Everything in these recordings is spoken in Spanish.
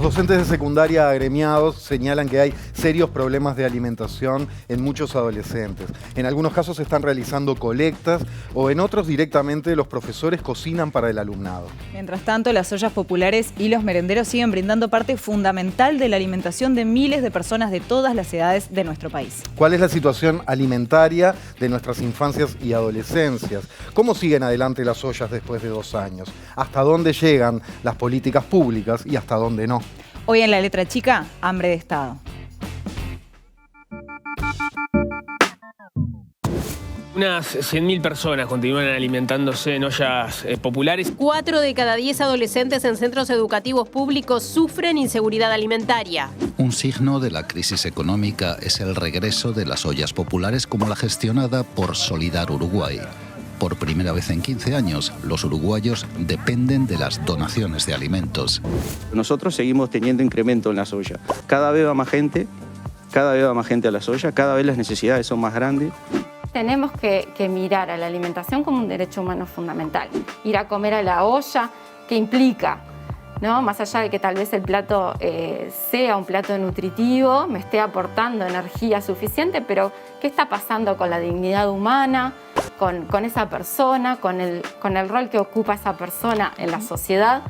docentes de secundaria agremiados señalan que hay serios problemas de alimentación en muchos adolescentes. En algunos casos se están realizando colectas o en otros directamente los profesores cocinan para el alumnado. Mientras tanto, las ollas populares y los merenderos siguen brindando parte fundamental de la alimentación de miles de personas de todas las edades de nuestro país. ¿Cuál es la situación alimentaria de nuestras infancias y adolescencias? ¿Cómo siguen adelante las ollas después de 2 años? ¿Hasta dónde llegan las políticas públicas y hasta dónde no? Hoy en La Letra Chica, hambre de Estado. Unas 100.000 personas continúan alimentándose en ollas populares. 4 de cada 10 adolescentes en centros educativos públicos sufren inseguridad alimentaria. Un signo de la crisis económica es el regreso de las ollas populares como la gestionada por Solidar Uruguay. Por primera vez en 15 años, los uruguayos dependen de las donaciones de alimentos. Nosotros seguimos teniendo incremento en las ollas. Cada vez va más gente a las ollas, cada vez las necesidades son más grandes. Tenemos que mirar a la alimentación como un derecho humano fundamental. Ir a comer a la olla, ¿qué implica? ¿No? Más allá de que tal vez el plato sea un plato nutritivo, me esté aportando energía suficiente, pero ¿qué está pasando con la dignidad humana, con esa persona, con el rol que ocupa esa persona en la sociedad?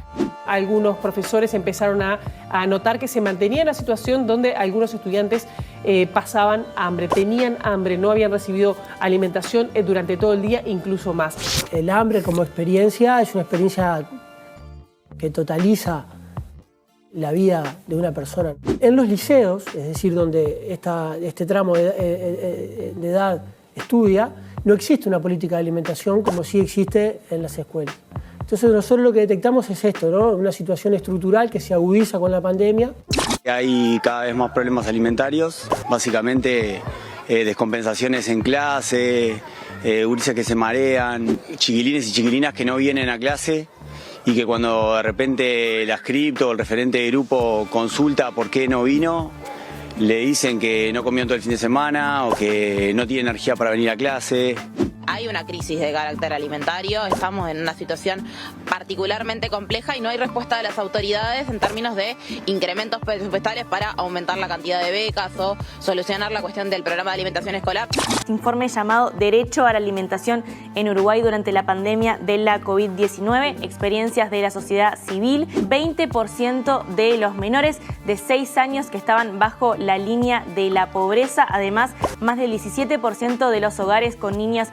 Algunos profesores empezaron a notar que se mantenía la situación donde algunos estudiantes pasaban hambre, tenían hambre, no habían recibido alimentación durante todo el día, incluso más. El hambre como experiencia es una experiencia que totaliza la vida de una persona. En los liceos, es decir, donde este tramo de edad estudia, no existe una política de alimentación como sí existe en las escuelas. Entonces nosotros lo que detectamos es esto, ¿no? Una situación estructural que se agudiza con la pandemia. Hay cada vez más problemas alimentarios, básicamente descompensaciones en clase, gurises que se marean, chiquilines y chiquilinas que no vienen a clase y que cuando de repente la scripto o el referente de grupo consulta por qué no vino, le dicen que no comió todo el fin de semana o que no tiene energía para venir a clase. Hay una crisis de carácter alimentario, estamos en una situación particularmente compleja y no hay respuesta de las autoridades en términos de incrementos presupuestarios para aumentar la cantidad de becas o solucionar la cuestión del programa de alimentación escolar. Informe llamado Derecho a la Alimentación en Uruguay durante la pandemia de la COVID-19, experiencias de la sociedad civil, 20% de los menores de 6 años que estaban bajo la línea de la pobreza, además más del 17% de los hogares con niños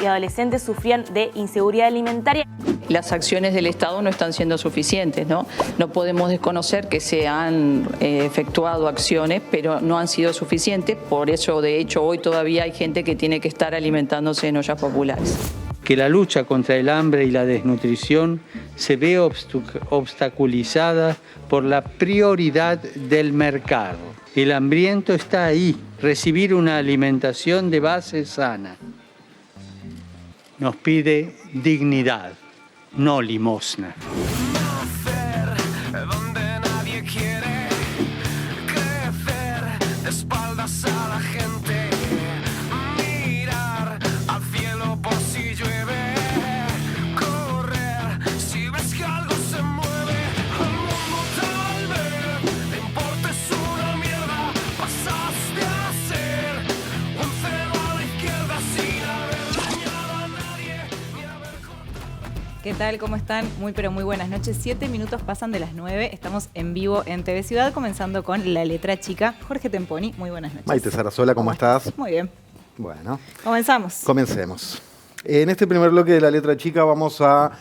y adolescentes sufrían de inseguridad alimentaria. Las acciones del Estado no están siendo suficientes, ¿no? No podemos desconocer que se han efectuado acciones, pero no han sido suficientes. Por eso, de hecho, hoy todavía hay gente que tiene que estar alimentándose en ollas populares. Que la lucha contra el hambre y la desnutrición se ve obstaculizada por la prioridad del mercado. El hambriento está ahí, recibir una alimentación de base sana. Nos pide dignidad, no limosna. ¿Qué tal? ¿Cómo están? Muy pero muy buenas noches. 7 minutos pasan de las 9. Estamos en vivo en TV Ciudad, comenzando con La Letra Chica. Jorge Temponi, muy buenas noches. Maite Sarasola, ¿cómo estás? Muy bien. Bueno. Comenzamos. Comencemos. En este primer bloque de La Letra Chica vamos a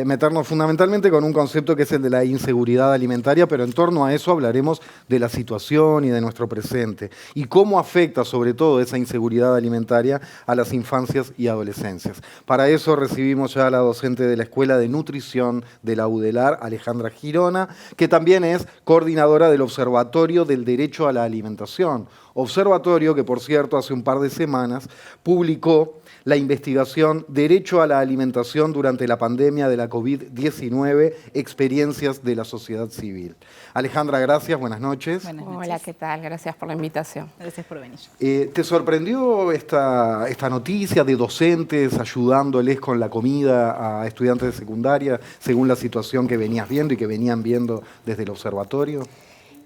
meternos fundamentalmente con un concepto que es el de la inseguridad alimentaria, pero en torno a eso hablaremos de la situación y de nuestro presente y cómo afecta sobre todo esa inseguridad alimentaria a las infancias y adolescencias. Para eso recibimos ya a la docente de la Escuela de Nutrición de la UDELAR, Alejandra Girona, que también es coordinadora del Observatorio del Derecho a la Alimentación. Observatorio que, por cierto, hace un par de semanas publicó la investigación Derecho a la Alimentación durante la pandemia de la COVID-19, experiencias de la sociedad civil. Alejandra, gracias, buenas noches. Buenas noches. Hola, ¿qué tal? Gracias por la invitación. Gracias por venir. ¿Te sorprendió esta noticia de docentes ayudándoles con la comida a estudiantes de secundaria, según la situación que venías viendo y que venían viendo desde el observatorio?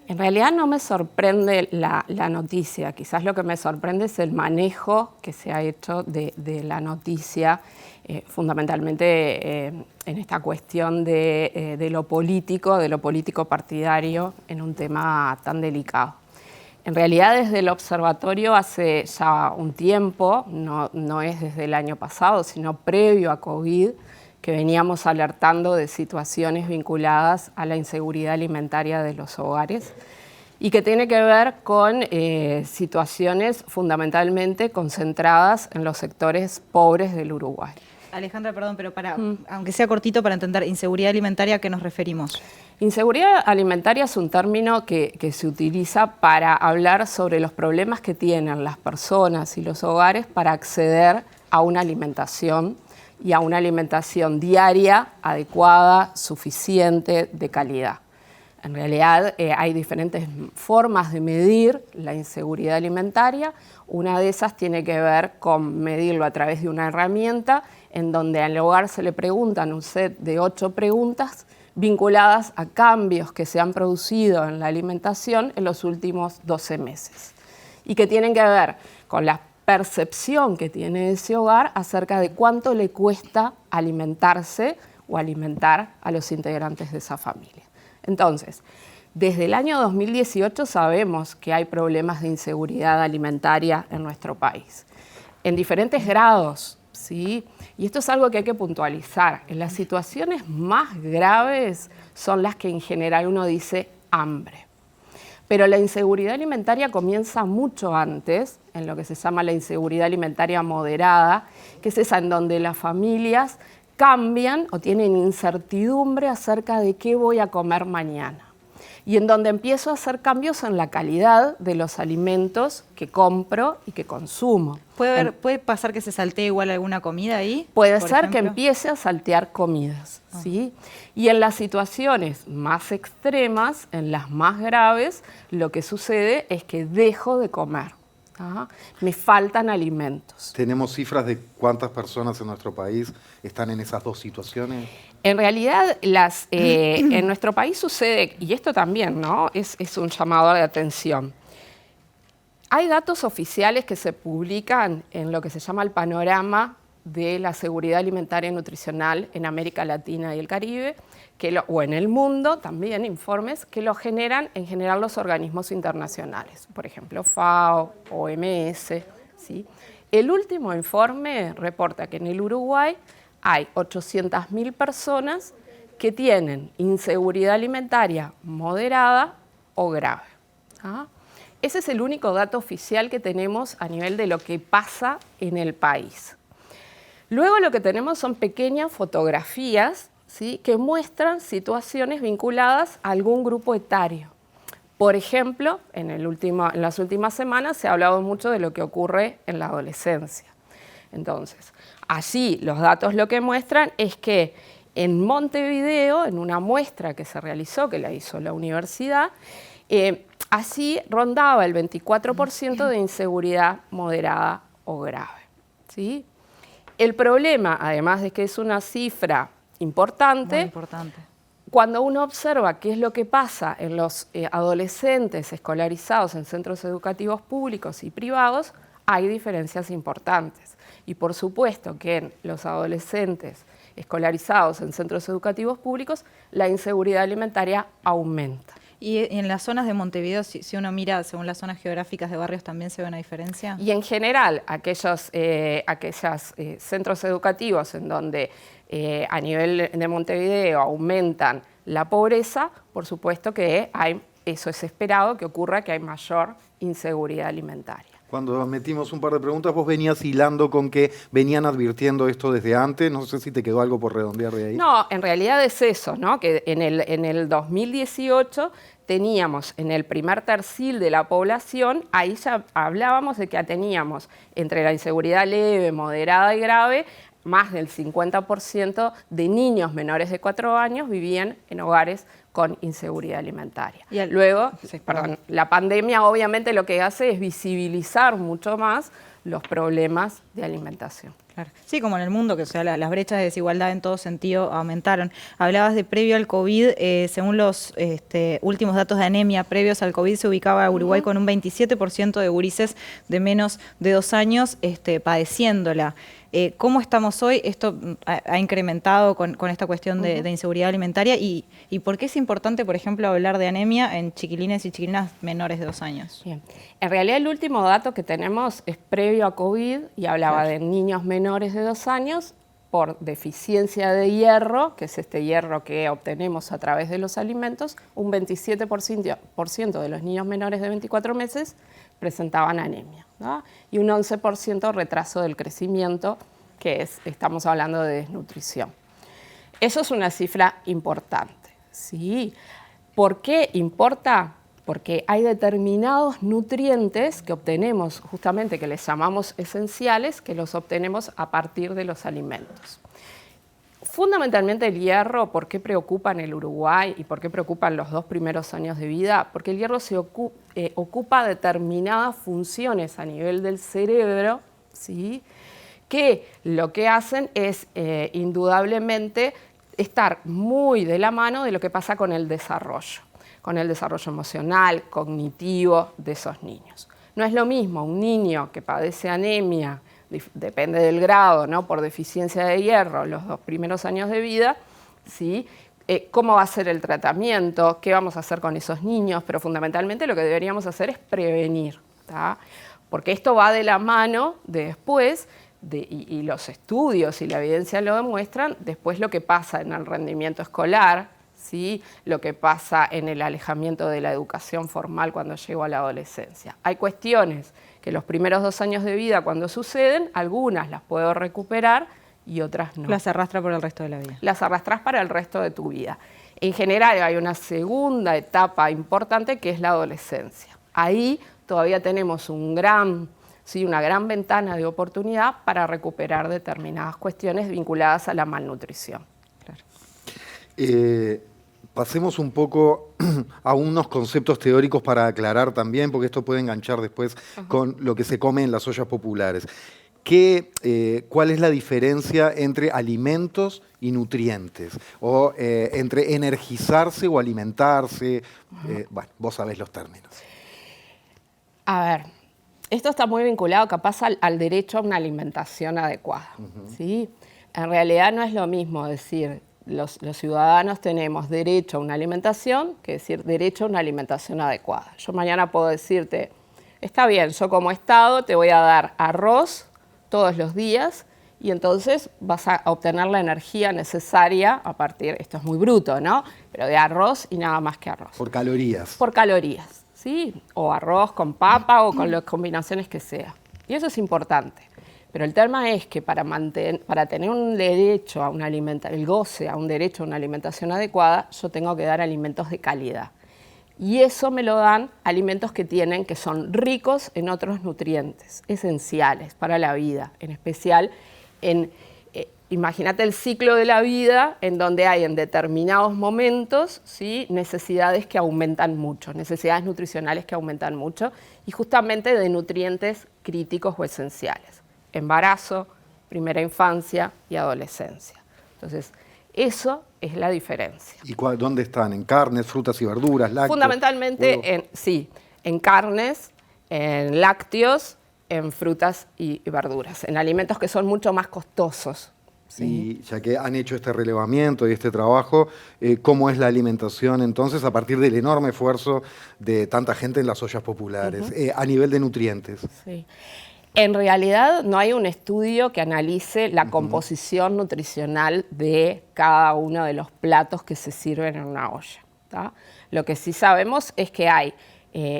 En realidad no me sorprende la noticia, quizás lo que me sorprende es el manejo que se ha hecho de la noticia, fundamentalmente en esta cuestión de lo político partidario en un tema tan delicado. En realidad desde el observatorio hace ya un tiempo, no es desde el año pasado, sino previo a COVID, que veníamos alertando de situaciones vinculadas a la inseguridad alimentaria de los hogares y que tiene que ver con situaciones fundamentalmente concentradas en los sectores pobres del Uruguay. Alejandra, perdón, pero aunque sea cortito para entender, inseguridad alimentaria, ¿a qué nos referimos? Inseguridad alimentaria es un término que se utiliza para hablar sobre los problemas que tienen las personas y los hogares para acceder a una alimentación y a una alimentación diaria, adecuada, suficiente, de calidad. En realidad hay diferentes formas de medir la inseguridad alimentaria. Una de esas tiene que ver con medirlo a través de una herramienta en donde al hogar se le preguntan un set de 8 preguntas vinculadas a cambios que se han producido en la alimentación en los últimos 12 meses y que tienen que ver con la percepción que tiene ese hogar acerca de cuánto le cuesta alimentarse o alimentar a los integrantes de esa familia. Entonces, desde el año 2018 sabemos que hay problemas de inseguridad alimentaria en nuestro país, en diferentes grados, ¿sí? Y esto es algo que hay que puntualizar. En las situaciones más graves son las que en general uno dice hambre. Pero la inseguridad alimentaria comienza mucho antes, en lo que se llama la inseguridad alimentaria moderada, que es esa en donde las familias cambian o tienen incertidumbre acerca de qué voy a comer mañana. Y en donde empiezo a hacer cambios en la calidad de los alimentos que compro y que consumo. ¿Puede pasar que se saltee igual alguna comida ahí? Puede ser que empiece a saltear comidas, ¿sí? Y en las situaciones más extremas, en las más graves, lo que sucede es que dejo de comer. Me faltan alimentos. ¿Tenemos cifras de cuántas personas en nuestro país están en esas dos situaciones? En realidad, en nuestro país sucede, y esto también, ¿no? Es un llamado de atención. Hay datos oficiales que se publican en lo que se llama el panorama de la seguridad alimentaria y nutricional en América Latina y el Caribe, o en el mundo, también informes que lo generan en general los organismos internacionales, por ejemplo, FAO, OMS, ¿sí? El último informe reporta que en el Uruguay hay 800.000 personas que tienen inseguridad alimentaria moderada o grave. Ese es el único dato oficial que tenemos a nivel de lo que pasa en el país. Luego lo que tenemos son pequeñas fotografías, ¿sí?, que muestran situaciones vinculadas a algún grupo etario. Por ejemplo, en las últimas semanas se ha hablado mucho de lo que ocurre en la adolescencia. Entonces, allí los datos lo que muestran es que en Montevideo, en una muestra que se realizó, que la hizo la universidad, así rondaba el 24% de inseguridad moderada o grave, ¿sí? El problema, además de que es una cifra importante, cuando uno observa qué es lo que pasa en los adolescentes escolarizados en centros educativos públicos y privados, hay diferencias importantes. Y por supuesto que en los adolescentes escolarizados en centros educativos públicos, la inseguridad alimentaria aumenta. ¿Y en las zonas de Montevideo, si uno mira según las zonas geográficas de barrios, también se ve una diferencia? Y en general, aquellos centros educativos en donde a nivel de Montevideo aumentan la pobreza, por supuesto que eso es esperado que ocurra, que hay mayor inseguridad alimentaria. Cuando metimos un par de preguntas, vos venías hilando con que venían advirtiendo esto desde antes. No sé si te quedó algo por redondear de ahí. No, en realidad es eso, ¿no? Que en el 2018 teníamos en el primer tercil de la población, ahí ya hablábamos de que teníamos entre la inseguridad leve, moderada y grave, más del 50% de niños menores de 4 años vivían en hogares con inseguridad alimentaria. Luego, la pandemia obviamente lo que hace es visibilizar mucho más los problemas de alimentación. Claro. Sí, como en el mundo, que o sea, las brechas de desigualdad en todo sentido aumentaron. Hablabas de previo al COVID, según los últimos datos de anemia previos al COVID, se ubicaba Uruguay con un 27% de gurises de menos de 2 años padeciéndola. ¿Cómo estamos hoy? Esto ha incrementado con esta cuestión de inseguridad alimentaria y ¿por qué es importante, por ejemplo, hablar de anemia en chiquilines y chiquilinas menores de 2 años? Bien. En realidad el último dato que tenemos es previo a COVID y hablaba de niños menores de 2 años por deficiencia de hierro, que es este hierro que obtenemos a través de los alimentos. Un 27% de los niños menores de 24 meses presentaban anemia, ¿no? Y un 11% retraso del crecimiento, que estamos hablando de desnutrición. Eso es una cifra importante, ¿sí? ¿Por qué importa? Porque hay determinados nutrientes que obtenemos, justamente que les llamamos esenciales, que los obtenemos a partir de los alimentos. Fundamentalmente el hierro, ¿por qué preocupa en el Uruguay y por qué preocupa en los 2 primeros años de vida? Porque el hierro se ocupa determinadas funciones a nivel del cerebro, ¿sí? Que lo que hacen es indudablemente estar muy de la mano de lo que pasa con el desarrollo emocional, cognitivo de esos niños. No es lo mismo un niño que padece anemia, depende del grado, ¿no? Por deficiencia de hierro, los 2 primeros años de vida, ¿sí? ¿Cómo va a ser el tratamiento? ¿Qué vamos a hacer con esos niños? Pero fundamentalmente lo que deberíamos hacer es prevenir, ¿tá? Porque esto va de la mano de después, y los estudios y la evidencia lo demuestran, después lo que pasa en el rendimiento escolar, ¿sí? Lo que pasa en el alejamiento de la educación formal cuando llego a la adolescencia. Hay cuestiones que los primeros 2 años de vida cuando suceden, algunas las puedo recuperar y otras no. Las arrastras por el resto de la vida. Las arrastras para el resto de tu vida. En general hay una segunda etapa importante que es la adolescencia. Ahí todavía tenemos una gran ventana de oportunidad para recuperar determinadas cuestiones vinculadas a la malnutrición. Claro. Pasemos un poco a unos conceptos teóricos para aclarar también, porque esto puede enganchar después con lo que se come en las ollas populares. ¿Cuál es la diferencia entre alimentos y nutrientes? O entre energizarse o alimentarse. Bueno, vos sabés los términos. A ver, esto está muy vinculado capaz al derecho a una alimentación adecuada, ¿sí? En realidad no es lo mismo decir los ciudadanos tenemos derecho a una alimentación que decir derecho a una alimentación adecuada. Yo mañana puedo decirte, está bien, yo como Estado te voy a dar arroz todos los días y entonces vas a obtener la energía necesaria a partir, esto es muy bruto, ¿no? Pero de arroz y nada más que arroz. Por calorías. Por calorías, ¿sí? O arroz con papa o con las combinaciones que sea. Y eso es importante. Pero el tema es que para tener un derecho a una alimentación, el goce a un derecho a una alimentación adecuada, yo tengo que dar alimentos de calidad. Y eso me lo dan alimentos que son ricos en otros nutrientes, esenciales para la vida, en especial imagínate el ciclo de la vida en donde hay en determinados momentos, ¿sí? Necesidades que aumentan mucho, necesidades nutricionales que aumentan mucho y justamente de nutrientes críticos o esenciales. Embarazo, primera infancia y adolescencia. Entonces, eso es la diferencia. ¿Y dónde están? ¿En carnes, frutas y verduras, lácteos? Fundamentalmente, en carnes, en lácteos, en frutas y verduras, en alimentos que son mucho más costosos. ¿Sí? Y ya que han hecho este relevamiento y este trabajo, ¿cómo es la alimentación entonces a partir del enorme esfuerzo de tanta gente en las ollas populares, a nivel de nutrientes? Sí. En realidad no hay un estudio que analice la composición nutricional de cada uno de los platos que se sirven en una olla, ¿tá? Lo que sí sabemos es que hay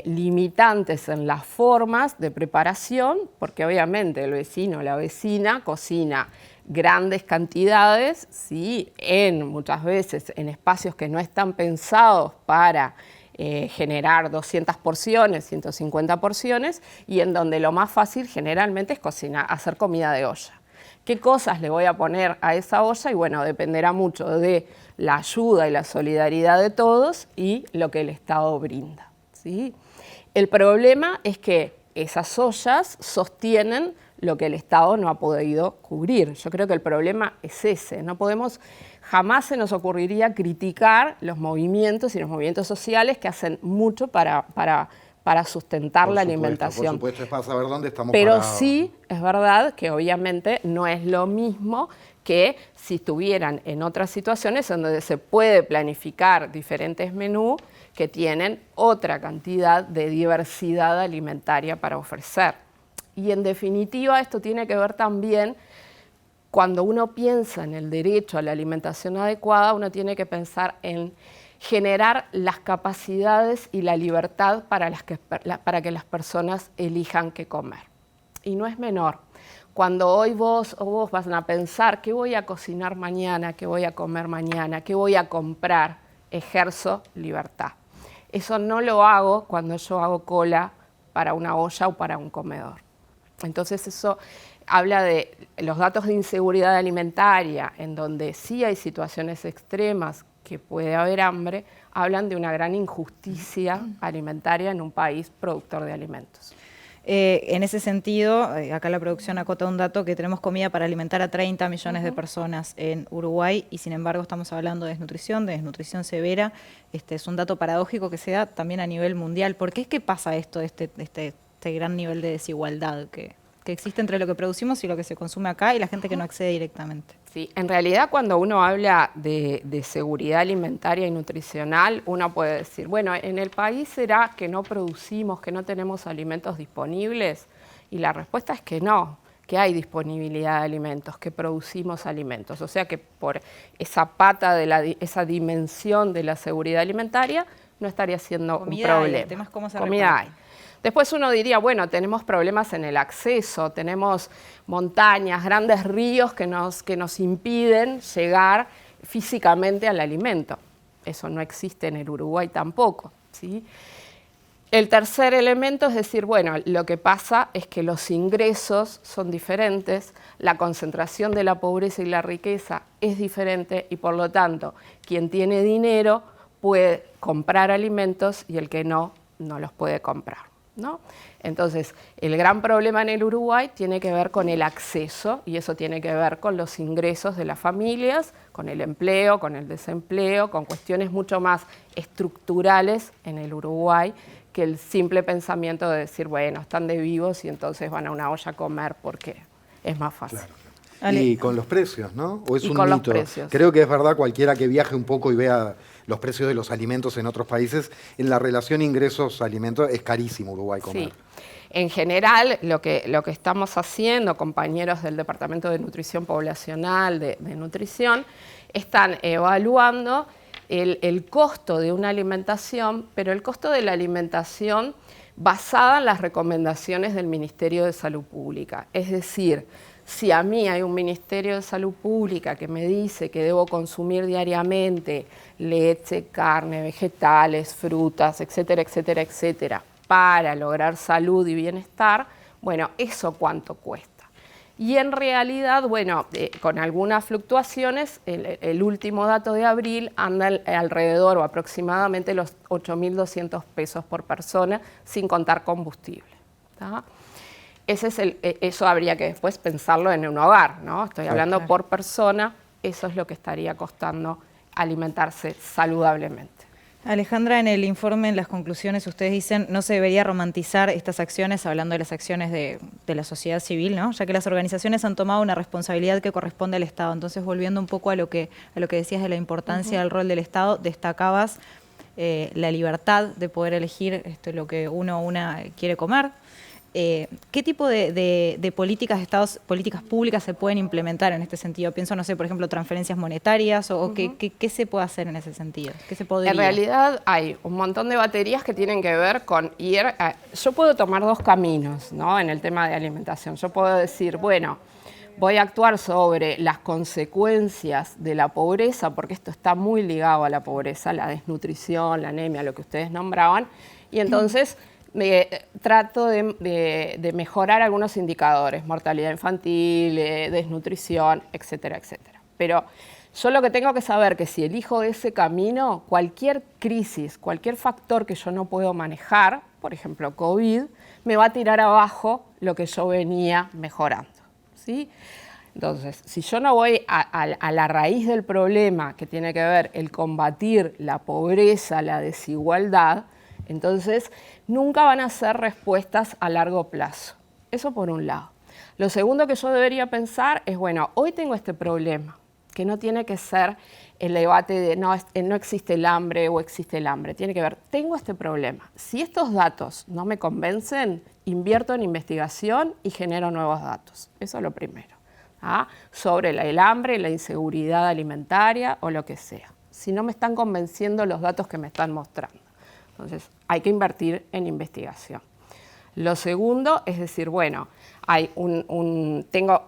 limitantes en las formas de preparación, porque obviamente el vecino o la vecina cocina grandes cantidades, ¿sí? Muchas veces en espacios que no están pensados para generar 200 porciones, 150 porciones, y en donde lo más fácil generalmente es hacer comida de olla. ¿Qué cosas le voy a poner a esa olla? Y bueno, dependerá mucho de la ayuda y la solidaridad de todos y lo que el Estado brinda, ¿sí? El problema es que esas ollas sostienen lo que el Estado no ha podido cubrir. Yo creo que el problema es ese. No podemos, jamás se nos ocurriría criticar los movimientos y los movimientos sociales que hacen mucho para sustentar la alimentación. Por supuesto, es para saber dónde estamos Pero parados. sí es verdad que obviamente no es lo mismo que si estuvieran en otras situaciones en donde se puede planificar diferentes menús que tienen otra cantidad de diversidad alimentaria para ofrecer. Y en definitiva esto tiene que ver también, cuando uno piensa en el derecho a la alimentación adecuada, uno tiene que pensar en generar las capacidades y la libertad para que las personas elijan qué comer. Y no es menor. Cuando hoy vos vas a pensar qué voy a cocinar mañana, qué voy a comer mañana, qué voy a comprar, ejerzo libertad. Eso no lo hago cuando yo hago cola para una olla o para un comedor. Entonces eso habla de los datos de inseguridad alimentaria, en donde sí hay situaciones extremas que puede haber hambre, hablan de una gran injusticia alimentaria en un país productor de alimentos. En ese sentido, acá la producción acota un dato que tenemos comida para alimentar a 30 millones de personas en Uruguay y sin embargo estamos hablando de desnutrición severa. Es un dato paradójico que se da también a nivel mundial. ¿Por qué es que pasa esto, este gran nivel de desigualdad que existe entre lo que producimos y lo que se consume acá y la gente que no accede directamente? Sí, en realidad cuando uno habla de seguridad alimentaria y nutricional, uno puede decir, bueno, en el país será que no producimos, que no tenemos alimentos disponibles, y la respuesta es que no, que hay disponibilidad de alimentos, que producimos alimentos. O sea que por esa pata de esa dimensión de la seguridad alimentaria no estaría siendo un problema. El tema es cómo se Comida hay. Después uno diría, bueno, tenemos problemas en el acceso, tenemos montañas, grandes ríos que nos impiden llegar físicamente al alimento. Eso no existe en el Uruguay tampoco, ¿sí? El tercer elemento es decir, bueno, lo que pasa es que los ingresos son diferentes, la concentración de la pobreza y la riqueza es diferente y por lo tanto, quien tiene dinero puede comprar alimentos y el que no los puede comprar, ¿no? Entonces, el gran problema en el Uruguay tiene que ver con el acceso y eso tiene que ver con los ingresos de las familias, con el empleo, con el desempleo, con cuestiones mucho más estructurales en el Uruguay que el simple pensamiento de decir, bueno, están de vivos y entonces van a una olla a comer porque es más fácil. Claro. Y con los precios, ¿no? ¿O es un con mito? Los precios. Creo que es verdad, cualquiera que viaje un poco y vea los precios de los alimentos en otros países, en la relación ingresos-alimentos es carísimo Uruguay comer. Sí. En general, lo que estamos haciendo, compañeros del Departamento de Nutrición Poblacional, de Nutrición, están evaluando el costo de una alimentación, pero el costo de la alimentación basada en las recomendaciones del Ministerio de Salud Pública. Es decir, si a mí hay un Ministerio de Salud Pública que me dice que debo consumir diariamente leche, carne, vegetales, frutas, etcétera, etcétera, etcétera, para lograr salud y bienestar, bueno, ¿eso cuánto cuesta? Y en realidad, bueno, con algunas fluctuaciones, el último dato de abril anda alrededor o aproximadamente los 8.200 pesos por persona, sin contar combustible, ¿tá? Eso habría que después pensarlo en un hogar, ¿no? Estoy hablando por persona, eso es lo que estaría costando alimentarse saludablemente. Alejandra, en el informe, en las conclusiones, ustedes dicen no se debería romantizar estas acciones, hablando de las acciones de la sociedad civil, ¿no? Ya que las organizaciones han tomado una responsabilidad que corresponde al Estado. Entonces, volviendo un poco a lo que decías de la importancia del rol del Estado, destacabas la libertad de poder elegir lo que una quiere comer. ¿Qué tipo de políticas públicas se pueden implementar en este sentido? Pienso, no sé, por ejemplo, transferencias monetarias o ¿qué se puede hacer en ese sentido? ¿Qué se podría? En realidad hay un montón de baterías que tienen que ver con ir... yo puedo tomar dos caminos, ¿no? En el tema de alimentación. Yo puedo decir, bueno, voy a actuar sobre las consecuencias de la pobreza, porque esto está muy ligado a la pobreza, la desnutrición, la anemia, lo que ustedes nombraban, y entonces trato de mejorar algunos indicadores, mortalidad infantil, desnutrición, etcétera, etcétera. Pero yo lo que tengo que saber que si elijo ese camino, cualquier crisis, cualquier factor que yo no puedo manejar, por ejemplo COVID, me va a tirar abajo lo que yo venía mejorando, ¿sí? Entonces, si yo no voy a la raíz del problema, que tiene que ver el combatir la pobreza, la desigualdad, entonces nunca van a ser respuestas a largo plazo. Eso por un lado. Lo segundo que yo debería pensar es, bueno, hoy tengo este problema, que no tiene que ser el debate de no existe el hambre o existe el hambre. Tiene que ver, tengo este problema. Si estos datos no me convencen, invierto en investigación y genero nuevos datos. Eso es lo primero. Sobre el hambre, la inseguridad alimentaria o lo que sea. Si no me están convenciendo los datos que me están mostrando. Entonces, hay que invertir en investigación. Lo segundo es decir, bueno, tengo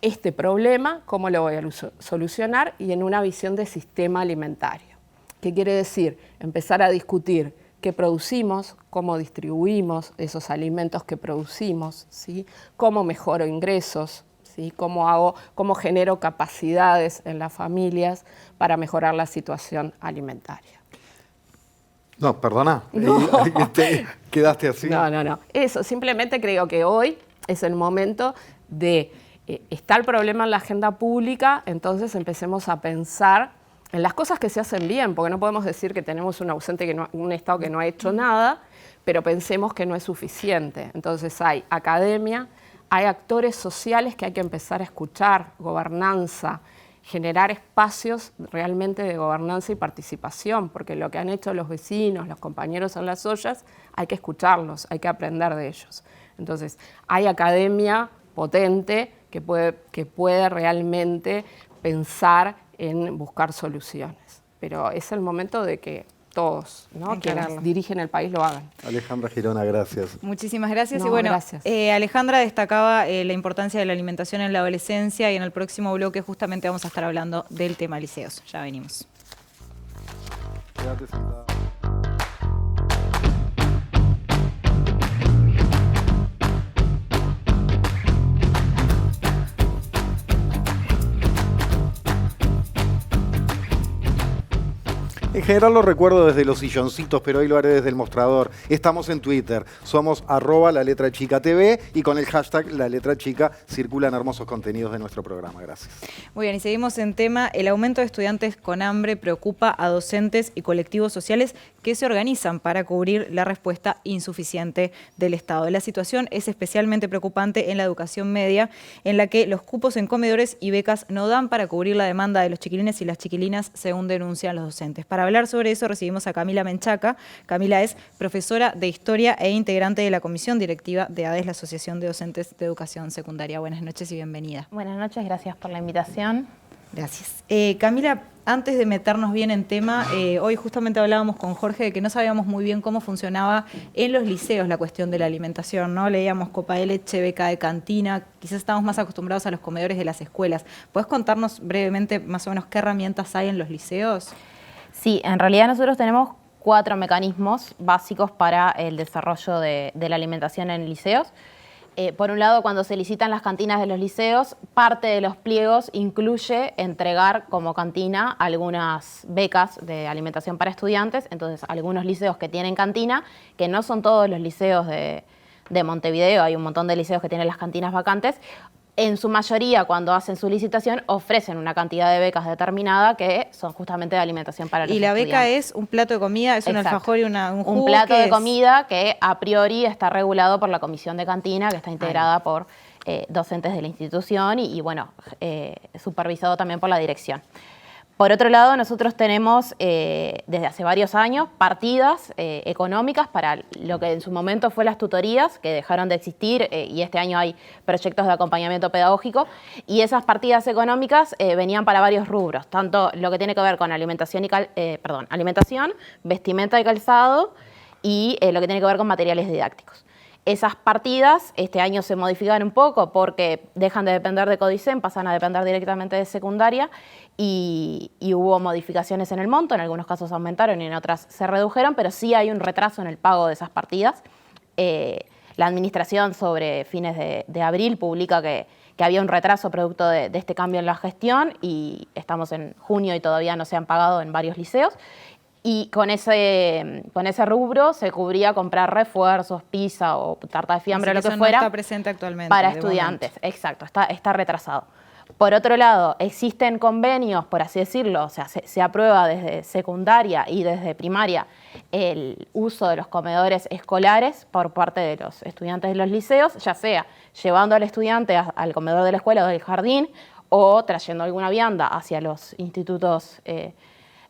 este problema, ¿cómo lo voy a solucionar? Y en una visión de sistema alimentario. ¿Qué quiere decir? Empezar a discutir qué producimos, cómo distribuimos esos alimentos que producimos, ¿sí? Cómo mejoro ingresos, ¿sí? Cómo genero capacidades en las familias para mejorar la situación alimentaria. No, perdona, No. quedaste así. No. Eso, simplemente creo que hoy es el momento de, está el problema en la agenda pública, entonces empecemos a pensar en las cosas que se hacen bien, porque no podemos decir que tenemos un ausente, un Estado que no ha hecho nada, pero pensemos que no es suficiente. Entonces hay academia, hay actores sociales que hay que empezar a escuchar, gobernanza, generar espacios realmente de gobernanza y participación, porque lo que han hecho los vecinos, los compañeros en las ollas, hay que escucharlos, hay que aprender de ellos. Entonces, hay academia potente que puede realmente pensar en buscar soluciones. Pero es el momento de que todos, ¿no?, quienes dirigen el país lo hagan. Alejandra Girona, gracias. Muchísimas gracias. No, y bueno, gracias. Alejandra destacaba la importancia de la alimentación en la adolescencia y en el próximo bloque justamente vamos a estar hablando del tema liceos. Ya venimos. Quédate sentada. En general lo recuerdo desde los silloncitos, pero hoy lo haré desde el mostrador. Estamos en Twitter, somos @laletrachica.tv y con el hashtag #laletrachica circulan hermosos contenidos de nuestro programa. Gracias. Muy bien, y seguimos en tema. El aumento de estudiantes con hambre preocupa a docentes y colectivos sociales que se organizan para cubrir la respuesta insuficiente del Estado. La situación es especialmente preocupante en la educación media, en la que los cupos en comedores y becas no dan para cubrir la demanda de los chiquilines y las chiquilinas, según denuncian los docentes. Para hablar sobre eso recibimos a Camila Menchaca. Camila es profesora de Historia e integrante de la Comisión Directiva de ADES, la Asociación de Docentes de Educación Secundaria. Buenas noches y bienvenida. Buenas noches, gracias por la invitación. Gracias. Camila, antes de meternos bien en tema, hoy justamente hablábamos con Jorge de que no sabíamos muy bien cómo funcionaba en los liceos la cuestión de la alimentación, ¿no? Leíamos copa de leche, beca de cantina, quizás estamos más acostumbrados a los comedores de las escuelas. ¿Puedes contarnos brevemente más o menos qué herramientas hay en los liceos? Sí, en realidad nosotros tenemos 4 mecanismos básicos para el desarrollo de la alimentación en liceos. Por un lado, cuando se licitan las cantinas de los liceos, parte de los pliegos incluye entregar como cantina algunas becas de alimentación para estudiantes. Entonces, algunos liceos que tienen cantina, que no son todos los liceos de Montevideo, hay un montón de liceos que tienen las cantinas vacantes. En su mayoría, cuando hacen su licitación, ofrecen una cantidad de becas determinada que son justamente de alimentación para los estudiantes. ¿Y la beca es un plato de comida, es un alfajor y un jugo? Un plato de comida que a priori está regulado por la Comisión de Cantina, que está integrada por docentes de la institución y bueno, supervisado también por la dirección. Por otro lado, nosotros tenemos desde hace varios años partidas económicas para lo que en su momento fue las tutorías, que dejaron de existir y este año hay proyectos de acompañamiento pedagógico, y esas partidas económicas venían para varios rubros, tanto lo que tiene que ver con alimentación, vestimenta y calzado y lo que tiene que ver con materiales didácticos. Esas partidas este año se modifican un poco porque dejan de depender de Codicen, pasan a depender directamente de secundaria y hubo modificaciones en el monto, en algunos casos aumentaron y en otras se redujeron, pero sí hay un retraso en el pago de esas partidas. La administración sobre fines de abril publica que había un retraso producto de este cambio en la gestión y estamos en junio y todavía no se han pagado en varios liceos. Y con ese rubro se cubría comprar refuerzos, pizza o tarta de fiambre o lo que fuera. No está presente actualmente. Para estudiantes, exacto, está retrasado. Por otro lado, existen convenios, por así decirlo, o sea, se aprueba desde secundaria y desde primaria el uso de los comedores escolares por parte de los estudiantes de los liceos, ya sea llevando al estudiante al comedor de la escuela o del jardín o trayendo alguna vianda hacia los institutos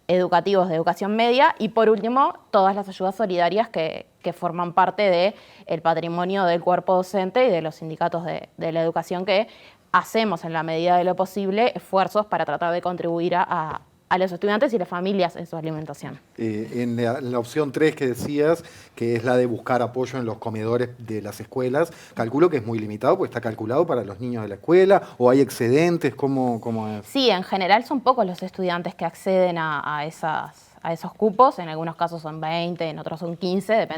educativos de educación media y, por último, todas las ayudas solidarias que forman parte del patrimonio del cuerpo docente y de los sindicatos de la educación que hacemos en la medida de lo posible esfuerzos para tratar de contribuir a los estudiantes y las familias en su alimentación. En la opción 3 que decías, que es la de buscar apoyo en los comedores de las escuelas, calculo que es muy limitado, porque está calculado para los niños de la escuela, o hay excedentes, ¿cómo es? Sí, en general son pocos los estudiantes que acceden a esos cupos, en algunos casos son 20, en otros son 15,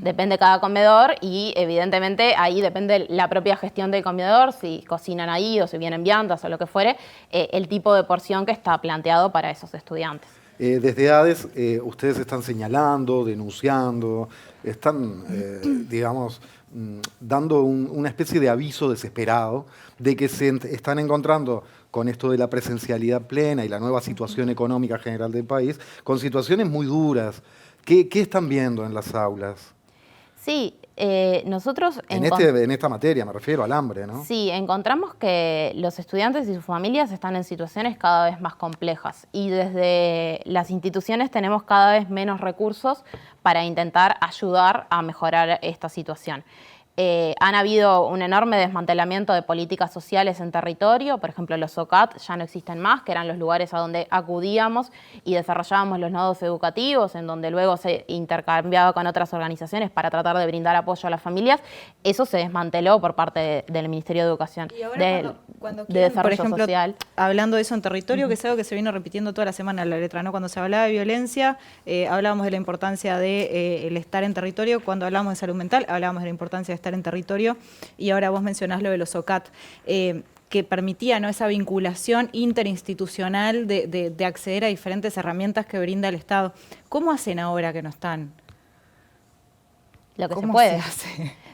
depende cada comedor y evidentemente ahí depende la propia gestión del comedor, si cocinan ahí o si vienen viandas o lo que fuere, el tipo de porción que está planteado para esos estudiantes. Desde ADES ustedes están señalando, denunciando, están, digamos, dando una especie de aviso desesperado de que se están encontrando con esto de la presencialidad plena y la nueva situación económica general del país, con situaciones muy duras. ¿Qué están viendo en las aulas? Sí, nosotros... En esta materia, me refiero al hambre, ¿no? Sí, encontramos que los estudiantes y sus familias están en situaciones cada vez más complejas y desde las instituciones tenemos cada vez menos recursos para intentar ayudar a mejorar esta situación. Han habido un enorme desmantelamiento de políticas sociales en territorio, por ejemplo los SOCAT ya no existen más, que eran los lugares a donde acudíamos y desarrollábamos los nodos educativos, en donde luego se intercambiaba con otras organizaciones para tratar de brindar apoyo a las familias. Eso se desmanteló por parte del Ministerio de Educación, y ahora cuando de Desarrollo por ejemplo, Social. Hablando de eso en territorio, que es algo que se vino repitiendo toda la semana en la letra, ¿no? Cuando se hablaba de violencia, hablábamos de la importancia de el estar en territorio. Cuando hablábamos de salud mental, hablábamos de la importancia de estar en territorio, y ahora vos mencionás lo de los SOCAT, que permitía, ¿no?, esa vinculación interinstitucional de acceder a diferentes herramientas que brinda el Estado. ¿Cómo hacen ahora que no están? Lo que se puede.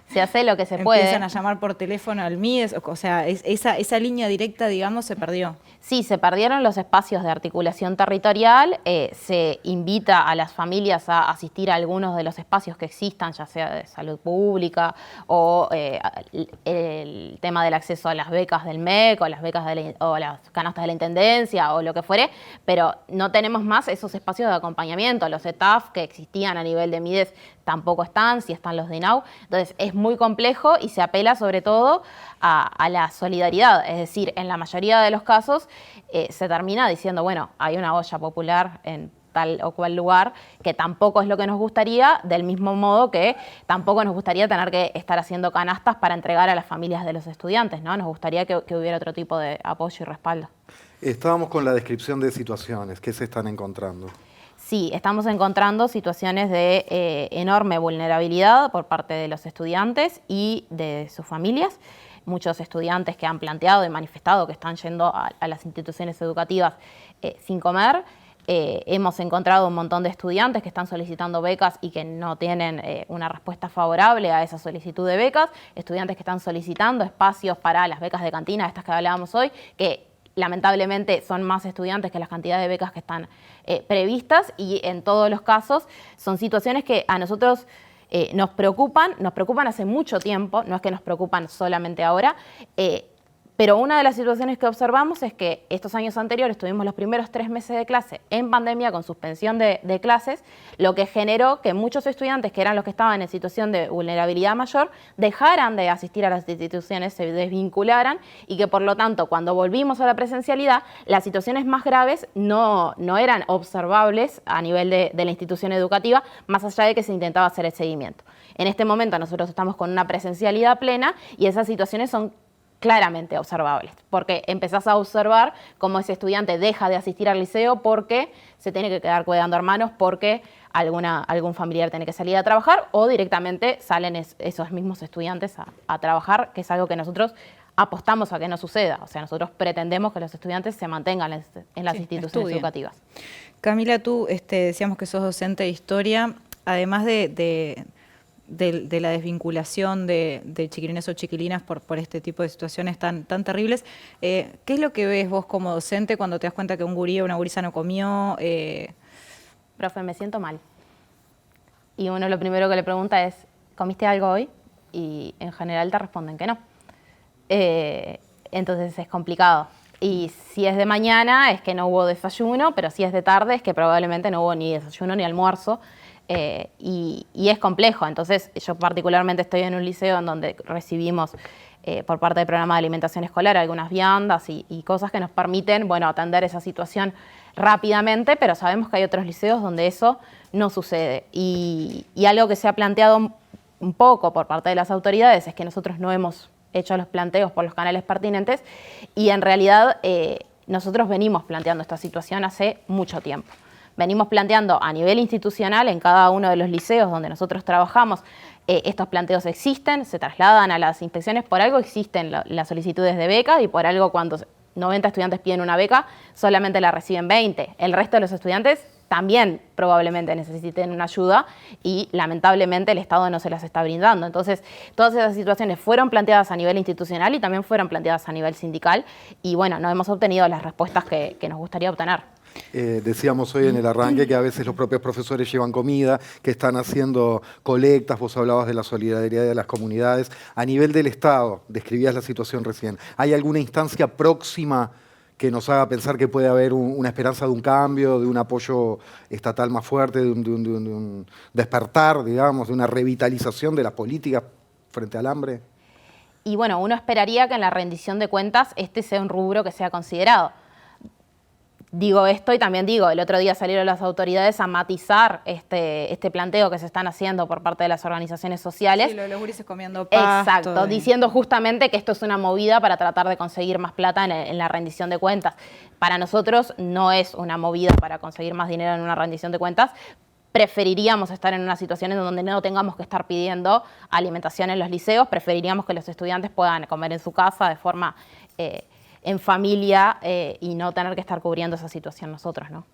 Se hace lo que se puede. Empiezan a llamar por teléfono al MIDES, o sea, esa línea directa, digamos, se perdió. Sí, se perdieron los espacios de articulación territorial, se invita a las familias a asistir a algunos de los espacios que existan, ya sea de salud pública o el tema del acceso a las becas del MEC o las becas o las canastas de la Intendencia o lo que fuere, pero no tenemos más esos espacios de acompañamiento. Los ETAF que existían a nivel de MIDES tampoco están, sí están los de INAU. Entonces es muy complejo y se apela sobre todo a la solidaridad, es decir, en la mayoría de los casos se termina diciendo, bueno, hay una olla popular en tal o cual lugar, que tampoco es lo que nos gustaría, del mismo modo que tampoco nos gustaría tener que estar haciendo canastas para entregar a las familias de los estudiantes, ¿no? Nos gustaría que hubiera otro tipo de apoyo y respaldo. Estábamos con la descripción de situaciones, ¿qué se están encontrando? Sí, estamos encontrando situaciones de enorme vulnerabilidad por parte de los estudiantes y de sus familias. Muchos estudiantes que han planteado y manifestado que están yendo a las instituciones educativas sin comer. Hemos encontrado un montón de estudiantes que están solicitando becas y que no tienen una respuesta favorable a esa solicitud de becas. Estudiantes que están solicitando espacios para las becas de cantina, estas que hablábamos hoy, que lamentablemente son más estudiantes que las cantidades de becas que están previstas, y en todos los casos son situaciones que a nosotros nos preocupan hace mucho tiempo, no es que nos preocupan solamente ahora, pero una de las situaciones que observamos es que estos años anteriores tuvimos los primeros 3 meses de clase en pandemia con suspensión de clases, lo que generó que muchos estudiantes, que eran los que estaban en situación de vulnerabilidad mayor, dejaran de asistir a las instituciones, se desvincularan, y que por lo tanto cuando volvimos a la presencialidad las situaciones más graves no eran observables a nivel de la institución educativa, más allá de que se intentaba hacer el seguimiento. En este momento nosotros estamos con una presencialidad plena y esas situaciones son claramente observables, porque empezás a observar cómo ese estudiante deja de asistir al liceo porque se tiene que quedar cuidando hermanos, porque algún familiar tiene que salir a trabajar, o directamente salen esos mismos estudiantes a trabajar, que es algo que nosotros apostamos a que no suceda. O sea, nosotros pretendemos que los estudiantes se mantengan en las instituciones educativas. Camila, tú decíamos que sos docente de historia, además de la desvinculación de chiquilines o chiquilinas por este tipo de situaciones tan terribles. ¿Qué es lo que ves vos como docente cuando te das cuenta que un gurí o una gurisa no comió? Profe, me siento mal. Y uno lo primero que le pregunta es, ¿comiste algo hoy? Y en general te responden que no. Entonces es complicado. Y si es de mañana es que no hubo desayuno, pero si es de tarde es que probablemente no hubo ni desayuno ni almuerzo. Y es complejo. Entonces yo particularmente estoy en un liceo en donde recibimos por parte del programa de alimentación escolar algunas viandas y cosas que nos permiten, bueno, atender esa situación rápidamente, pero sabemos que hay otros liceos donde eso no sucede. Y algo que se ha planteado un poco por parte de las autoridades es que nosotros no hemos hecho los planteos por los canales pertinentes y en realidad nosotros venimos planteando esta situación hace mucho tiempo. Venimos planteando a nivel institucional en cada uno de los liceos donde nosotros trabajamos, estos planteos existen, se trasladan a las inspecciones, por algo existen las solicitudes de beca y por algo cuando 90 estudiantes piden una beca, solamente la reciben 20. El resto de los estudiantes también probablemente necesiten una ayuda y lamentablemente el Estado no se las está brindando. Entonces, todas esas situaciones fueron planteadas a nivel institucional y también fueron planteadas a nivel sindical y bueno, no hemos obtenido las respuestas que nos gustaría obtener. Decíamos hoy en el arranque que a veces los propios profesores llevan comida, que están haciendo colectas, vos hablabas de la solidaridad de las comunidades. A nivel del Estado, describías la situación recién, ¿hay alguna instancia próxima que nos haga pensar que puede haber una esperanza de un cambio, de un apoyo estatal más fuerte, de un despertar, digamos, de una revitalización de las políticas frente al hambre? Y bueno, uno esperaría que en la rendición de cuentas este sea un rubro que sea considerado. Digo esto y también digo, el otro día salieron las autoridades a matizar este planteo que se están haciendo por parte de las organizaciones sociales. Sí, lo de los gurises comiendo pasto. Exacto, diciendo justamente que esto es una movida para tratar de conseguir más plata en la rendición de cuentas. Para nosotros no es una movida para conseguir más dinero en una rendición de cuentas. Preferiríamos estar en una situación en donde no tengamos que estar pidiendo alimentación en los liceos, preferiríamos que los estudiantes puedan comer en su casa de forma en familia y no tener que estar cubriendo esa situación nosotros, ¿no?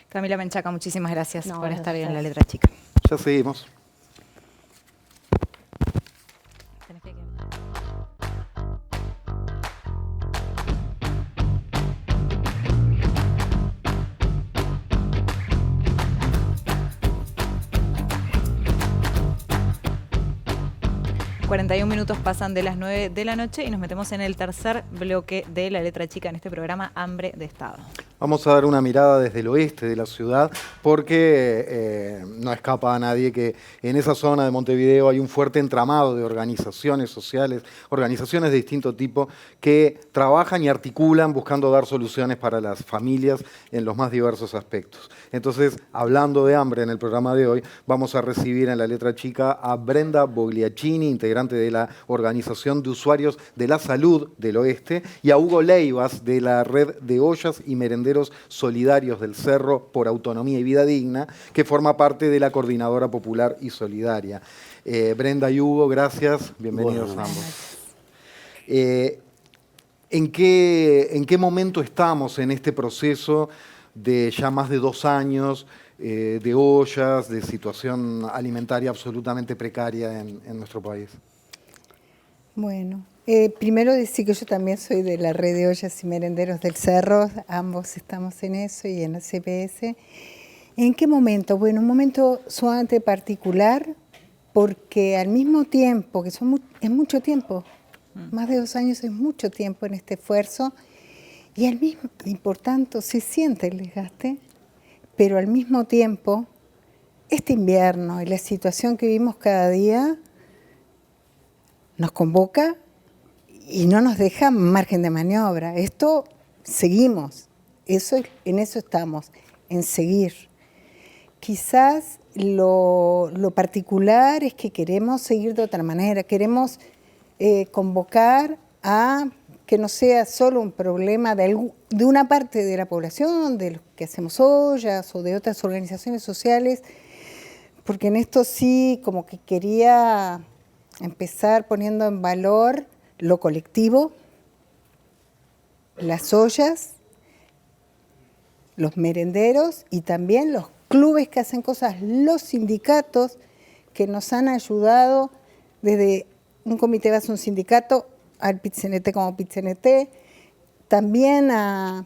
Camila Menchaca, muchísimas gracias por estar en La Letra Chica. Ya seguimos. 41 minutos pasan de las 9 de la noche y nos metemos en el tercer bloque de La Letra Chica en este programa Hambre de Estado. Vamos a dar una mirada desde el oeste de la ciudad porque no escapa a nadie que en esa zona de Montevideo hay un fuerte entramado de organizaciones sociales, organizaciones de distinto tipo que trabajan y articulan buscando dar soluciones para las familias en los más diversos aspectos. Entonces, hablando de hambre en el programa de hoy, vamos a recibir en La Letra Chica a Brenda Bogliacini, integrante de la Organización de Usuarios de la Salud del Oeste, y a Hugo Leivas de la Red de Ollas y Merenderos Solidarios del Cerro por Autonomía y Vida Digna, que forma parte de la Coordinadora Popular y Solidaria. Brenda y Hugo, gracias. Bienvenidos ambos. ¿En qué momento estamos en este proceso de ya más de 2 años de ollas, de situación alimentaria absolutamente precaria en nuestro país? Bueno, primero decir que yo también soy de la Red de Ollas y Merenderos del Cerro, ambos estamos en eso y en la CPS. ¿En qué momento? Bueno, un momento sumamente particular porque al mismo tiempo, que es mucho tiempo, más de 2 años es mucho tiempo en este esfuerzo, y por tanto se siente el desgaste, pero al mismo tiempo este invierno y la situación que vivimos cada día nos convoca y no nos deja margen de maniobra. Esto seguimos, en eso estamos, en seguir. Quizás lo particular es que queremos seguir de otra manera, queremos convocar a que no sea solo un problema de una parte de la población, de los que hacemos ollas o de otras organizaciones sociales, porque en esto sí como que quería empezar poniendo en valor lo colectivo, las ollas, los merenderos y también los clubes que hacen cosas, los sindicatos que nos han ayudado desde un comité base, un sindicato, al PIT-CNT como PIT-CNT, también a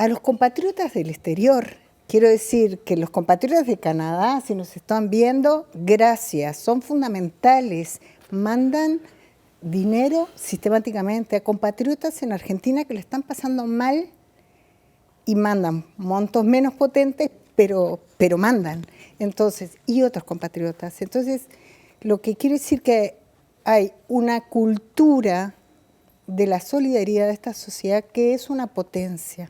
los compatriotas del exterior. Quiero decir que los compatriotas de Canadá, si nos están viendo, gracias, son fundamentales, mandan dinero sistemáticamente a compatriotas en Argentina que le están pasando mal y mandan montos menos potentes, pero mandan. Entonces, y otros compatriotas. Entonces, lo que quiero decir que hay una cultura de la solidaridad de esta sociedad que es una potencia.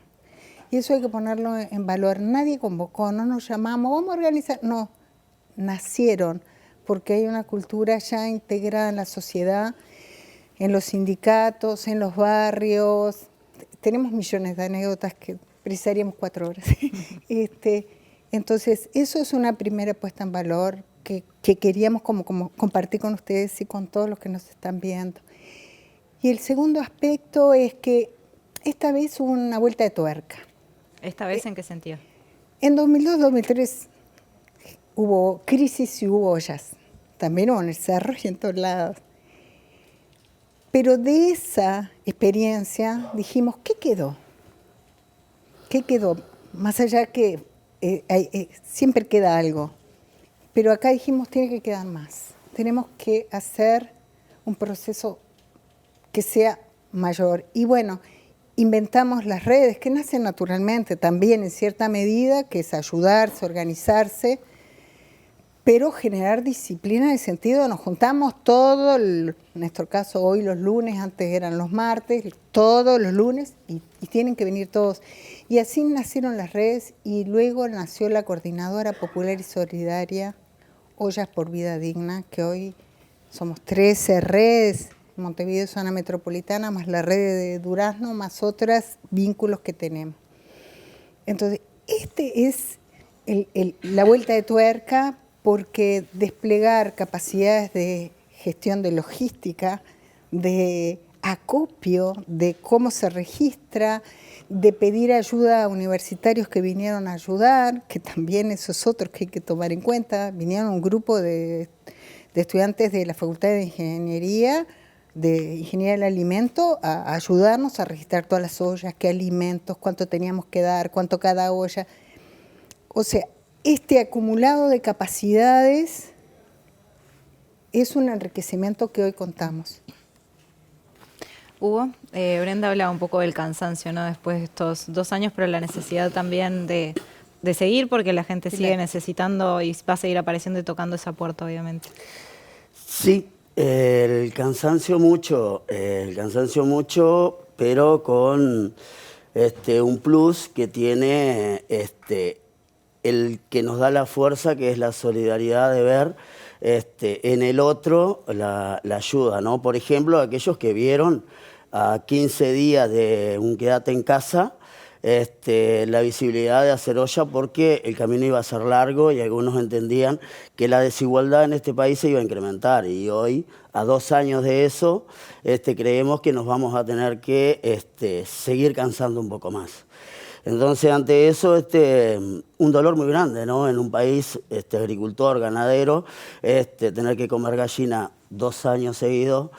Y eso hay que ponerlo en valor. Nadie convocó, no nos llamamos, vamos a organizar. No, nacieron porque hay una cultura ya integrada en la sociedad, en los sindicatos, en los barrios. Tenemos millones de anécdotas que precisaríamos 4 horas. Entonces, eso es una primera puesta en valor que queríamos como compartir con ustedes y con todos los que nos están viendo. Y el segundo aspecto es que esta vez hubo una vuelta de tuerca. ¿Esta vez en qué sentido? En 2002-2003 hubo crisis y hubo ollas. También hubo en el cerro y en todos lados. Pero de esa experiencia dijimos, ¿qué quedó? ¿Qué quedó? Más allá que siempre queda algo. Pero acá dijimos, tiene que quedar más. Tenemos que hacer un proceso que sea mayor. Y bueno, inventamos las redes, que nacen naturalmente también en cierta medida, que es ayudarse, organizarse, pero generar disciplina en el sentido de nos juntamos todos, en nuestro caso hoy los lunes, antes eran los martes, todos los lunes, y tienen que venir todos. Y así nacieron las redes y luego nació la Coordinadora Popular y Solidaria Ollas por Vida Digna, que hoy somos 13 redes, Montevideo, zona metropolitana, más la red de Durazno, más otros vínculos que tenemos. Entonces, este es la vuelta de tuerca, porque desplegar capacidades de gestión de logística, de acopio, de cómo se registra, de pedir ayuda a universitarios que vinieron a ayudar, que también esos otros que hay que tomar en cuenta. Vinieron un grupo de estudiantes de la Facultad de Ingeniería del Alimento a ayudarnos a registrar todas las ollas, qué alimentos, cuánto teníamos que dar, cuánto cada olla. O sea, este acumulado de capacidades es un enriquecimiento que hoy contamos. Hugo, Brenda hablaba un poco del cansancio, ¿no? Después de estos 2 años, pero la necesidad también de seguir, porque la gente sigue necesitando y va a seguir apareciendo y tocando esa puerta, obviamente. Sí, el cansancio mucho, pero con un plus que tiene el que nos da la fuerza, que es la solidaridad de ver en el otro la ayuda, ¿no? Por ejemplo, aquellos que vieron a 15 días de un quédate en casa, la visibilidad de hacer olla, porque el camino iba a ser largo y algunos entendían que la desigualdad en este país se iba a incrementar, y hoy, a 2 años de eso, creemos que nos vamos a tener que seguir cansando un poco más. Entonces, ante eso, un dolor muy grande, ¿no? En un país agricultor, ganadero, tener que comer gallina 2 años seguidos,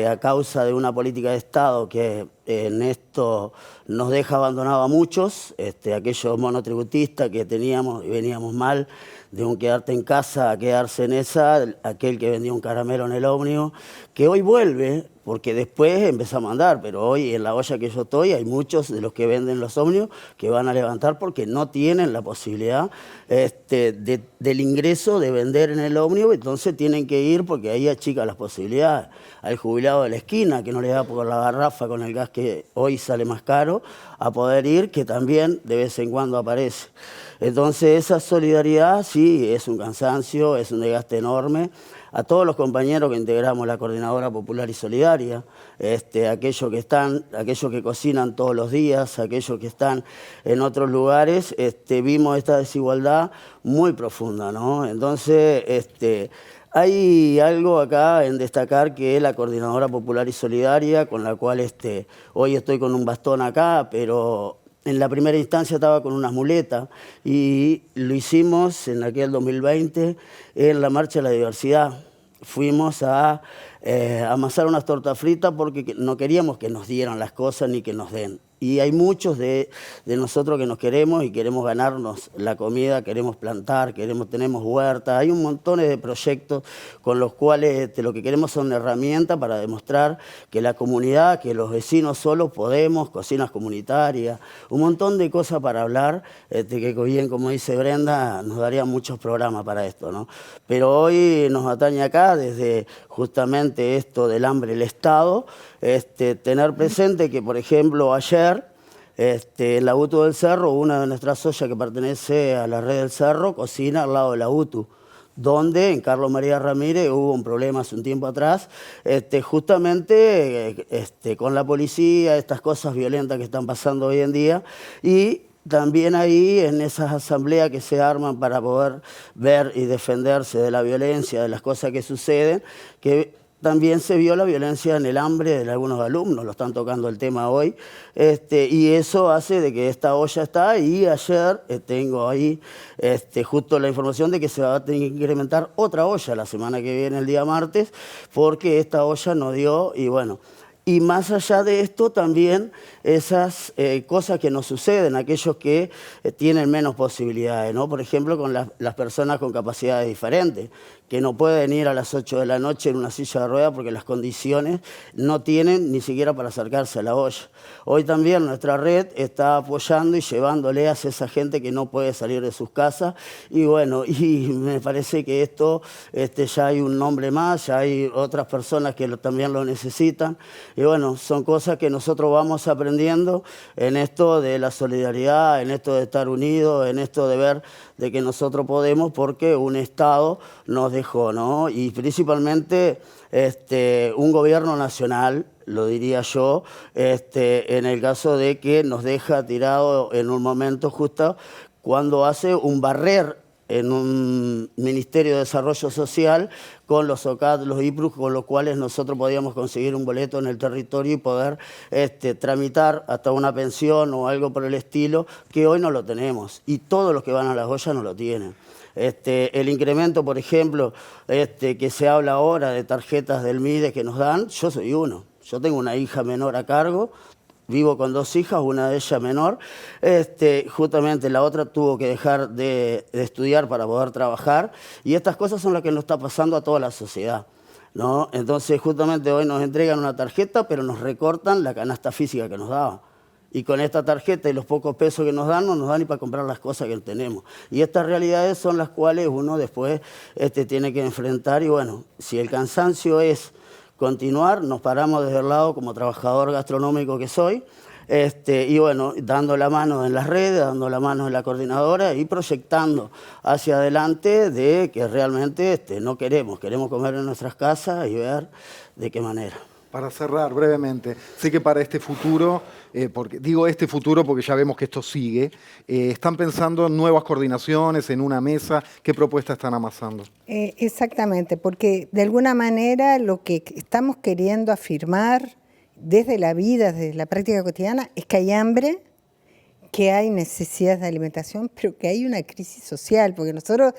a causa de una política de Estado que en esto nos deja abandonado a muchos, aquellos monotributistas que teníamos y veníamos mal, de un quedarte en casa a quedarse en esa, aquel que vendía un caramelo en el ómnibus, que hoy vuelve, porque después empezamos a andar, pero hoy en la olla que yo estoy hay muchos de los que venden los ómnibus que van a levantar porque no tienen la posibilidad del ingreso de vender en el ómnibus, entonces tienen que ir porque ahí achica las posibilidades. Al jubilado de la esquina, que no le da por la garrafa con el gas que hoy sale más caro, a poder ir, que también de vez en cuando aparece. Entonces esa solidaridad sí es un cansancio, es un desgaste enorme. a todos los compañeros que integramos la Coordinadora Popular y Solidaria, aquellos que cocinan todos los días, aquellos que están en otros lugares, vimos esta desigualdad muy profunda, ¿no? Entonces, hay algo acá en destacar que es la Coordinadora Popular y Solidaria, con la cual hoy estoy con un bastón acá, pero en la primera instancia estaba con unas muletas y lo hicimos en aquel 2020 en la Marcha de la Diversidad. Fuimos a amasar unas tortas fritas porque no queríamos que nos dieran las cosas ni que nos den. Y hay muchos de nosotros que nos queremos y queremos ganarnos la comida, queremos plantar, tenemos huertas. Hay un montón de proyectos con los cuales lo que queremos son herramientas para demostrar que la comunidad, que los vecinos solos podemos, cocinas comunitarias, un montón de cosas para hablar, que bien, como dice Brenda, nos daría muchos programas para esto, ¿no? Pero hoy nos atañe acá, desde justamente esto del hambre del Estado, tener presente que, por ejemplo, ayer, en la UTU del Cerro, una de nuestras ollas que pertenece a la red del Cerro, cocina al lado de la UTU, donde en Carlos María Ramírez hubo un problema hace un tiempo atrás, justamente con la policía, estas cosas violentas que están pasando hoy en día, y también ahí en esas asambleas que se arman para poder ver y defenderse de la violencia, de las cosas que suceden, que también se vio la violencia en el hambre de algunos alumnos, lo están tocando el tema hoy, y eso hace de que esta olla está, y ayer tengo ahí justo la información de que se va a tener que incrementar otra olla la semana que viene, el día martes, porque esta olla no dio, y bueno. Y más allá de esto, también esas cosas que nos suceden, aquellos que tienen menos posibilidades, ¿no? Por ejemplo, con las personas con capacidades diferentes, que no pueden ir a las 8 de la noche en una silla de ruedas porque las condiciones no tienen ni siquiera para acercarse a la olla. Hoy también nuestra red está apoyando y llevándole a esa gente que no puede salir de sus casas. Y bueno, y me parece que esto ya hay un nombre más, ya hay otras personas que también lo necesitan. Y bueno, son cosas que nosotros vamos aprendiendo en esto de la solidaridad, en esto de estar unidos, en esto de ver de que nosotros podemos porque un Estado nos dejó, ¿no? Y principalmente un gobierno nacional, lo diría yo, en el caso de que nos deja tirado en un momento justo cuando hace un barrer en un Ministerio de Desarrollo Social con los OCAD, los IPRUS, con los cuales nosotros podíamos conseguir un boleto en el territorio y poder tramitar hasta una pensión o algo por el estilo, que hoy no lo tenemos. Y todos los que van a las ollas no lo tienen. El incremento, por ejemplo, que se habla ahora de tarjetas del MIDE que nos dan, yo soy uno. Yo tengo una hija menor a cargo, vivo con 2 hijas, una de ellas menor. Justamente la otra tuvo que dejar de estudiar para poder trabajar. Y estas cosas son las que nos está pasando a toda la sociedad, ¿no? Entonces, justamente hoy nos entregan una tarjeta, pero nos recortan la canasta física que nos daban. Y con esta tarjeta y los pocos pesos que nos dan, no nos dan ni para comprar las cosas que tenemos. Y estas realidades son las cuales uno después tiene que enfrentar. Y bueno, si el cansancio es continuar, nos paramos desde el lado como trabajador gastronómico que soy, y bueno, dando la mano en las redes, dando la mano en la coordinadora y proyectando hacia adelante de que realmente no queremos comer en nuestras casas y ver de qué manera. Para cerrar brevemente, sé que para este futuro, digo este futuro porque ya vemos que esto sigue, ¿están pensando en nuevas coordinaciones, en una mesa? ¿Qué propuestas están amasando? Exactamente, porque de alguna manera lo que estamos queriendo afirmar desde la vida, desde la práctica cotidiana, es que hay hambre, que hay necesidades de alimentación, pero que hay una crisis social, porque nosotros...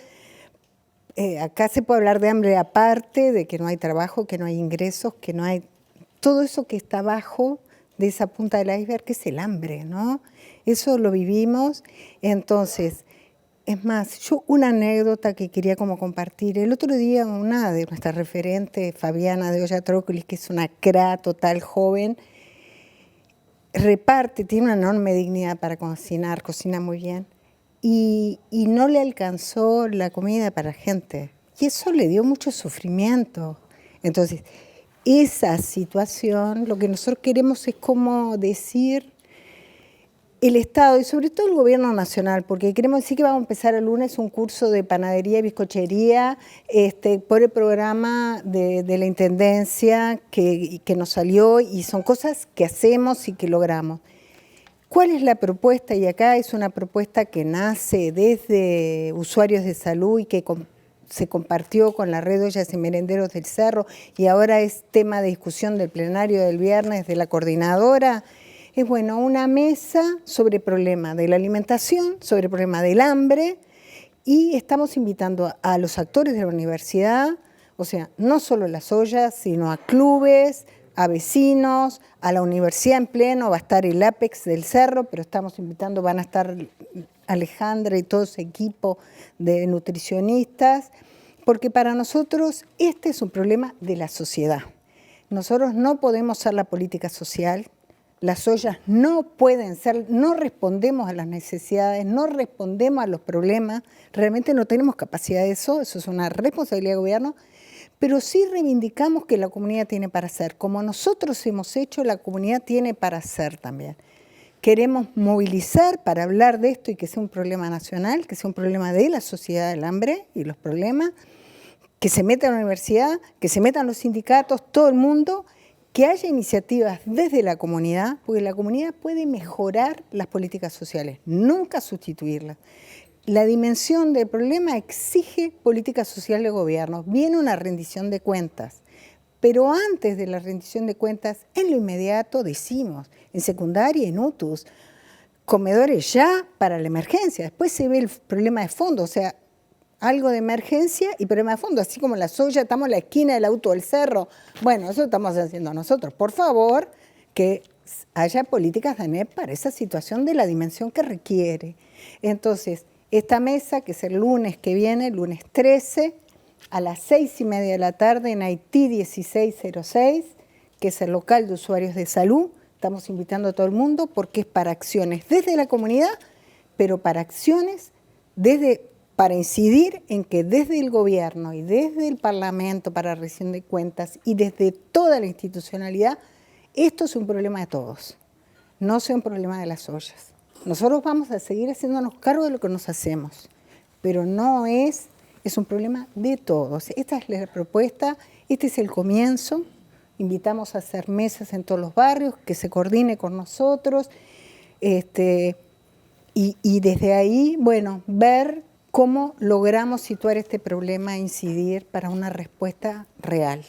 acá se puede hablar de hambre aparte, de que no hay trabajo, que no hay ingresos, que no hay... Todo eso que está abajo de esa punta del iceberg, que es el hambre, ¿no? Eso lo vivimos. Entonces, es más, yo una anécdota que quería como compartir. El otro día una de nuestras referentes, Fabiana de Olla Trócolis, que es una cra total joven, reparte, tiene una enorme dignidad para cocinar, cocina muy bien. Y no le alcanzó la comida para la gente. Y eso le dio mucho sufrimiento. Entonces, esa situación, lo que nosotros queremos es como decir, el Estado y sobre todo el Gobierno Nacional, porque queremos decir que vamos a empezar el lunes un curso de panadería y bizcochería por el programa de la Intendencia que nos salió, y son cosas que hacemos y que logramos. ¿Cuál es la propuesta? Y acá es una propuesta que nace desde usuarios de salud y que se compartió con la red de ollas y merenderos del Cerro, y ahora es tema de discusión del plenario del viernes de la coordinadora. Es bueno, una mesa sobre el problema de la alimentación, sobre el problema del hambre, y estamos invitando a los actores de la universidad, o sea, no solo las ollas, sino a clubes, a vecinos, a la universidad en pleno. Va a estar el Apex del Cerro, pero estamos invitando, van a estar Alejandra y todo ese equipo de nutricionistas, porque para nosotros este es un problema de la sociedad. Nosotros no podemos ser la política social, las ollas no pueden ser, no respondemos a las necesidades, no respondemos a los problemas, realmente no tenemos capacidad de eso es una responsabilidad del gobierno, pero sí reivindicamos que la comunidad tiene para hacer. Como nosotros hemos hecho, la comunidad tiene para hacer también. Queremos movilizar para hablar de esto y que sea un problema nacional, que sea un problema de la sociedad del hambre y los problemas, que se meta la universidad, que se metan los sindicatos, todo el mundo, que haya iniciativas desde la comunidad, porque la comunidad puede mejorar las políticas sociales, nunca sustituirlas. La dimensión del problema exige política social de gobierno. Viene una rendición de cuentas, pero antes de la rendición de cuentas, en lo inmediato decimos, en secundaria, en UTUS, comedores ya para la emergencia. Después se ve el problema de fondo, o sea, algo de emergencia y problema de fondo, así como la soya, estamos en la esquina del auto del Cerro. Bueno, eso estamos haciendo nosotros. Por favor, que haya políticas de ANEP para esa situación de la dimensión que requiere. Entonces, esta mesa, que es el lunes que viene, lunes 13, a las 6:30 de la tarde en Haití 1606, que es el local de usuarios de salud. Estamos invitando a todo el mundo porque es para acciones desde la comunidad, pero para acciones para incidir en que desde el gobierno y desde el Parlamento para rendición de cuentas y desde toda la institucionalidad, esto es un problema de todos, no sea un problema de las ollas. Nosotros vamos a seguir haciéndonos cargo de lo que nos hacemos, pero es un problema de todos. Esta es la propuesta, este es el comienzo. Invitamos a hacer mesas en todos los barrios, que se coordine con nosotros, y desde ahí, bueno, ver cómo logramos situar este problema e incidir para una respuesta real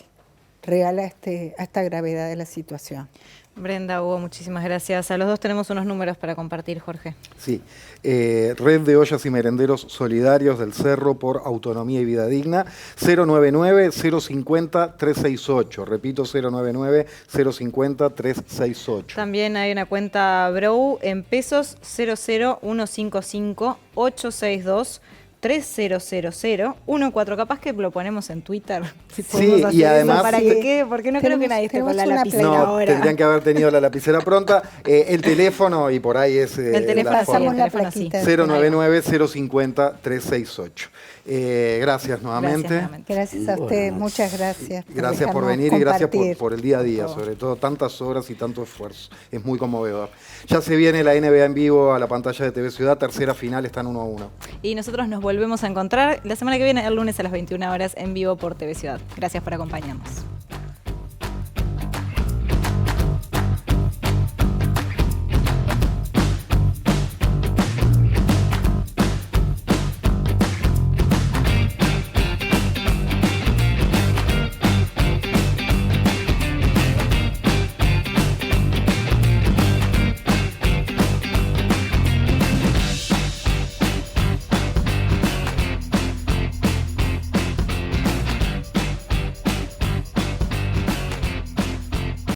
a esta gravedad de la situación. Brenda, Hugo, muchísimas gracias. A los dos tenemos unos números para compartir, Jorge. Sí, Red de Ollas y Merenderos Solidarios del Cerro por Autonomía y Vida Digna, 099-050-368. Repito, 099-050-368. También hay una cuenta Brow en pesos, 00155-862. 300014, capaz que lo ponemos en Twitter. Si sí, y además... Para que quede, porque no creo que nadie esté con la lapicera ahora. Tendrían que haber tenido la lapicera pronta. El teléfono, y por ahí es el teléfono, pasamos la plaquita. 099-050-368. Gracias nuevamente. Gracias a usted, muchas gracias. Gracias por venir y gracias por el día a día, sobre todo tantas horas y tanto esfuerzo. Es muy conmovedor. Ya se viene la NBA en vivo a la pantalla de TV Ciudad, tercera final, están 1-1. Y nosotros nos volvemos a encontrar la semana que viene, el lunes a las 21 horas, en vivo por TV Ciudad. Gracias por acompañarnos.